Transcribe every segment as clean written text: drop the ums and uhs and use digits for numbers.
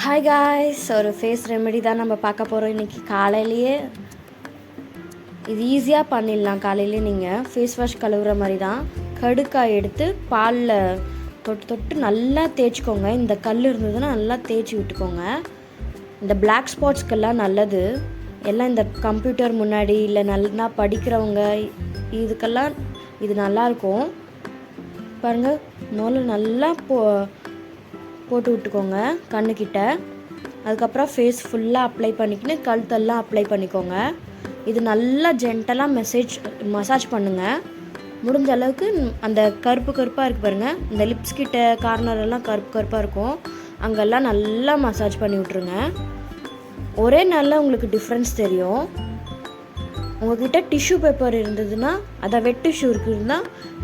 Hi guys, ஒரு face remedy தான் நம்ம பார்க்க போகிறோம் இன்றைக்கி காலையிலேயே. இது ஈஸியாக பண்ணிடலாம். காலையிலேயே நீங்கள் ஃபேஸ் வாஷ் கழுவுற மாதிரி தான். கடுக்காய் எடுத்து பாலில் தொட்டு தொட்டு நல்லா தேய்ச்சிக்கோங்க. இந்த கல் இருந்ததுன்னா நல்லா தேய்ச்சி விட்டுக்கோங்க. இந்த பிளாக் ஸ்பாட்ஸ்க்கெல்லாம் நல்லது. எல்லாம் இந்த கம்ப்யூட்டர் முன்னாடி இல்லை நல்லா படிக்கிறவங்க இதுக்கெல்லாம் இது நல்லாயிருக்கும். பாருங்கள், முதல்ல நல்லா போட்டு விட்டுக்கோங்க கண்ணுக்கிட்ட. அதுக்கப்புறம் ஃபேஸ் ஃபுல்லாக அப்ளை பண்ணிக்கின்னு கழுத்தெல்லாம் அப்ளை பண்ணிக்கோங்க. இது நல்லா ஜென்டலாக மசாஜ் பண்ணுங்கள். முடிஞ்ச அளவுக்கு அந்த கருப்பாக இருக்குது பாருங்கள், இந்த லிப்ஸ் கிட்ட கார்னரெல்லாம் கருப்பாக இருக்கும், அங்கெல்லாம் நல்லா மசாஜ் பண்ணி விட்ருங்க. ஒரே நாளில் உங்களுக்கு டிஃப்ரென்ஸ் தெரியும். உங்கள்கிட்ட டிஷ்யூ பேப்பர் இருந்ததுன்னா, அதை வெட் டிஷ்யூ இருக்குதுன்னா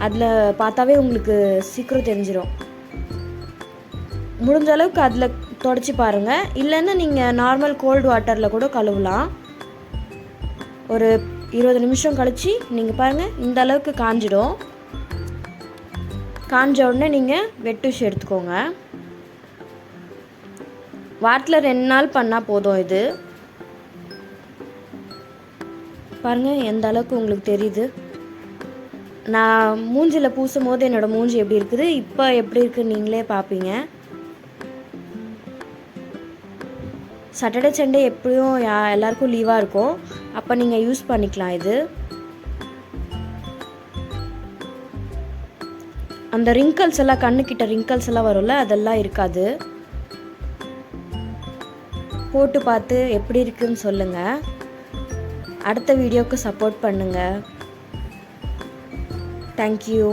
அதில் பார்த்தாவே உங்களுக்கு சீக்கிரம் தெரிஞ்சிடும். முடிஞ்ச அளவுக்கு அதில் தொடச்சி பாருங்கள். இல்லைன்னா நீங்கள் நார்மல் கோல்டு வாட்டரில் கூட கழுவலாம். ஒரு 20 நிமிஷம் கழித்து நீங்கள் பாருங்கள், இந்த அளவுக்கு காஞ்சிடும். காஞ்ச உடனே நீங்கள் வெட் டிஷ்யூ எடுத்துக்கோங்க. வாரத்தில் 2 நாள் பண்ணால் போதும். இது பாருங்கள் எந்த அளவுக்கு உங்களுக்கு தெரியுது. நான் மூஞ்சியில் பூசும் போது என்னோடய மூஞ்சி எப்படி இருக்குது, இப்போ எப்படி இருக்குன்னு நீங்களே பார்ப்பீங்க. சாட்டர்டே சண்டே எப்படியும் எல்லாருக்கும் லீவாக இருக்கும், அப்போ நீங்கள் யூஸ் பண்ணிக்கலாம். இது அந்த ரிங்கிள்ஸ் எல்லாம், கண்ணுக்கிட்ட ரிங்கிள்ஸ் எல்லாம் வரும்ல, அதெல்லாம் இருக்காது. போட்டு பார்த்து எப்படி இருக்குன்னு சொல்லுங்கள். அடுத்த வீடியோவுக்கு சப்போர்ட் பண்ணுங்கள். தேங்க்யூ.